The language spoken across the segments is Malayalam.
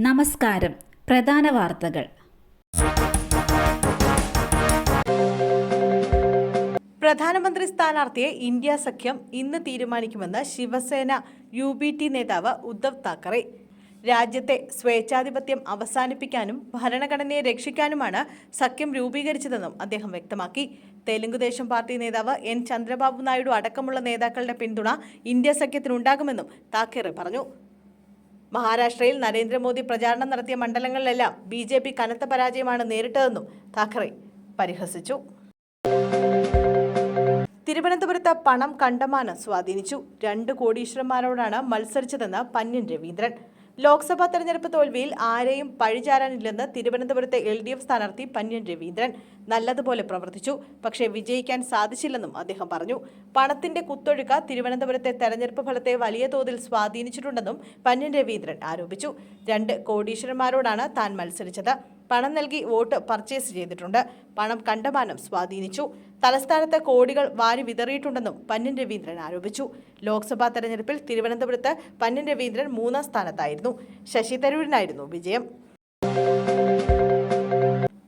നമസ്കാരം. പ്രധാന വാർത്തകൾ. പ്രധാനമന്ത്രി സ്ഥാനാർത്ഥിയെ ഇന്ത്യ സഖ്യം ഇന്ന് തീരുമാനിക്കുമെന്ന് ശിവസേന UBT നേതാവ് ഉദ്ധവ് താക്കറെ. രാജ്യത്തെ സ്വേച്ഛാധിപത്യം അവസാനിപ്പിക്കാനും ഭരണഘടനയെ രക്ഷിക്കാനുമാണ് സഖ്യം രൂപീകരിച്ചതെന്നും അദ്ദേഹം വ്യക്തമാക്കി. തെലുങ്കുദേശം പാർട്ടി നേതാവ് N. ചന്ദ്രബാബു നായിഡു അടക്കമുള്ള നേതാക്കളുടെ പിന്തുണ ഇന്ത്യ സഖ്യത്തിനുണ്ടാകുമെന്നും താക്കറെ പറഞ്ഞു. മഹാരാഷ്ട്രയിൽ നരേന്ദ്രമോദി പ്രചാരണം നടത്തിയ മണ്ഡലങ്ങളിലെല്ലാം BJP കനത്ത പരാജയമാണ് നേരിട്ടതെന്നും താക്കറെ പരിഹസിച്ചു. തിരുവനന്തപുരത്ത് പണം കണ്ടമാനം സ്വാധീനിച്ചു. 2 കോടീശ്വരന്മാരോടാണ് മത്സരിച്ചതെന്ന് പന്ന്യൻ രവീന്ദ്രൻ. ലോക്സഭാ തെരഞ്ഞെടുപ്പ് തോൽവിയിൽ ആരെയും പഴിചാരാനില്ലെന്ന് തിരുവനന്തപുരത്തെ LDF സ്ഥാനാർത്ഥി പന്ന്യൻ രവീന്ദ്രൻ. നല്ലതുപോലെ പ്രവർത്തിച്ചു, പക്ഷേ വിജയിക്കാൻ സാധിച്ചില്ലെന്നും അദ്ദേഹം പറഞ്ഞു. പണത്തിന്റെ കുത്തൊഴുക്ക് തിരുവനന്തപുരത്തെ തെരഞ്ഞെടുപ്പ് ഫലത്തെ വലിയ തോതിൽ സ്വാധീനിച്ചിട്ടുണ്ടെന്നും പന്ന്യൻ രവീന്ദ്രൻ ആരോപിച്ചു. 2 കോടീശ്വരന്മാരോടാണ് താൻ മത്സരിച്ചത്. പണം നൽകി വോട്ട് പർച്ചേസ് ചെയ്തിട്ടുണ്ട്. പണം കണ്ടമാനം സ്വാധീനിച്ചു. തലസ്ഥാനത്ത് കോടികൾ വാരി വിതറിയിട്ടുണ്ടെന്നും പന്ന്യൻ രവീന്ദ്രൻ ആരോപിച്ചു. ലോക്സഭാ തെരഞ്ഞെടുപ്പിൽ തിരുവനന്തപുരത്ത് പന്ന്യൻ രവീന്ദ്രൻ 3ാം സ്ഥാനത്തായിരുന്നു. ശശി തരൂരിനായിരുന്നു വിജയം.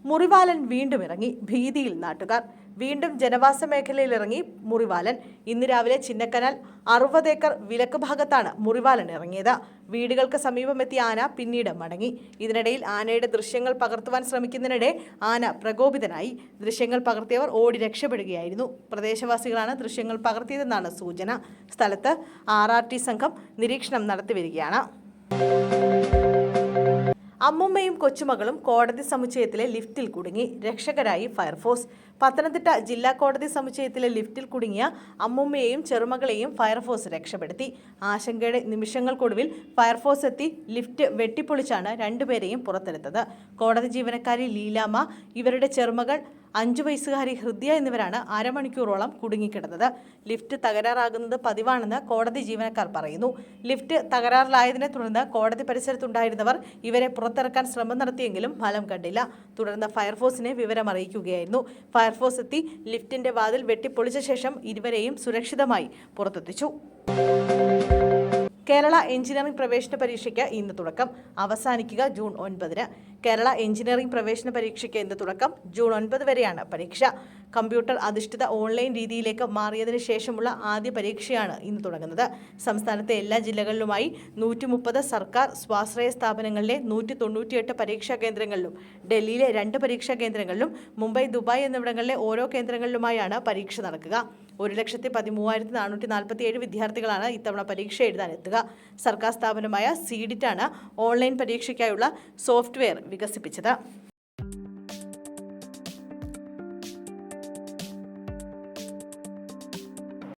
മുറിവാലൻ വീണ്ടും ഇറങ്ങി. ഭീതിയിൽ നാട്ടുകാർ. വീണ്ടും ജനവാസ മേഖലയിലിറങ്ങി മുറിവാലൻ. ഇന്ന് രാവിലെ ചിന്നക്കനാൽ 60 ഏക്കർ വിലക്ക് ഭാഗത്താണ് മുറിവാലൻ ഇറങ്ങിയത്. വീടുകൾക്ക് സമീപമെത്തിയ ആന പിന്നീട് മടങ്ങി. ഇതിനിടയിൽ ആനയുടെ ദൃശ്യങ്ങൾ പകർത്തുവാൻ ശ്രമിക്കുന്നതിനിടെ ആന പ്രകോപിതനായി. ദൃശ്യങ്ങൾ പകർത്തിയവർ ഓടി രക്ഷപ്പെടുകയായിരുന്നു. പ്രദേശവാസികളാണ് ദൃശ്യങ്ങൾ പകർത്തിയതെന്നാണ് സൂചന. സ്ഥലത്ത് RRT സംഘം നിരീക്ഷണം നടത്തിവരികയാണ്. അമ്മുമ്മയും കൊച്ചുമകളും കോടതി സമുച്ചയത്തിലെ ലിഫ്റ്റിൽ കുടുങ്ങി. രക്ഷകരായി ഫയർഫോഴ്സ്. പത്തനംതിട്ട ജില്ലാ കോടതി സമുച്ചയത്തിലെ ലിഫ്റ്റിൽ കുടുങ്ങിയ അമ്മുമ്മയെയും ചെറുമകളെയും ഫയർഫോഴ്സ് രക്ഷപ്പെടുത്തി. ആശങ്കയുടെ നിമിഷങ്ങൾക്കൊടുവിൽ ഫയർഫോഴ്സ് എത്തി ലിഫ്റ്റ് വെട്ടിപ്പൊളിച്ചാണ് 2 പേരെയും പുറത്തെടുത്തത്. കോടതി ജീവനക്കാരി ലീലാമ്മ, ഇവരുടെ ചെറുമകൾ 5 വയസ്സുകാരി ഹൃദയ എന്നിവരാണ് അരമണിക്കൂറോളം കുടുങ്ങിക്കിടന്നത്. ലിഫ്റ്റ് തകരാറാകുന്നത് പതിവാണെന്ന് കോടതി ജീവനക്കാർ പറയുന്നു. ലിഫ്റ്റ് തകരാറിലായതിനെ തുടർന്ന് കോടതി പരിസരത്തുണ്ടായിരുന്നവർ ഇവരെ പുറത്തിറക്കാൻ ശ്രമം നടത്തിയെങ്കിലും ഫലം കണ്ടില്ല. തുടർന്ന് ഫയർഫോഴ്സിനെ വിവരം അറിയിക്കുകയായിരുന്നു. ഫയർഫോഴ്സ് എത്തി ലിഫ്റ്റിന്റെ വാതിൽ വെട്ടിപ്പൊളിച്ച ശേഷം ഇരുവരെയും സുരക്ഷിതമായി പുറത്തെത്തിച്ചു. കേരള എഞ്ചിനീയറിംഗ് പ്രവേശന പരീക്ഷയ്ക്ക് ഇന്ന് തുടക്കം. അവസാനിക്കുക ജൂൺ 9-ന്. കേരള എഞ്ചിനീയറിംഗ് പ്രവേശന പരീക്ഷയ്ക്ക് ഇന്ന് തുടക്കം. ജൂൺ 9 വരെയാണ് പരീക്ഷ. കമ്പ്യൂട്ടർ അധിഷ്ഠിത ഓൺലൈൻ രീതിയിലേക്ക് മാറിയതിനു ശേഷമുള്ള ആദ്യ പരീക്ഷയാണ് ഇന്ന് തുടങ്ങുന്നത്. സംസ്ഥാനത്തെ എല്ലാ ജില്ലകളിലുമായി 130 സർക്കാർ സ്വാശ്രയ സ്ഥാപനങ്ങളിലെ 198 പരീക്ഷാ കേന്ദ്രങ്ങളിലും ഡൽഹിയിലെ 2 പരീക്ഷാ കേന്ദ്രങ്ങളിലും മുംബൈ, ദുബായ് എന്നിവിടങ്ങളിലെ ഓരോ കേന്ദ്രങ്ങളിലുമായാണ് പരീക്ഷ നടക്കുക. 1,13,447 വിദ്യാർത്ഥികളാണ് ഇത്തവണ പരീക്ഷ എഴുതാനെത്തുക. സർക്കാർ സ്ഥാപനമായ CDIT ആണ് ഓൺലൈൻ പരീക്ഷയ്ക്കായുള്ള സോഫ്റ്റ്വെയർ വികസിപ്പിച്ചത്.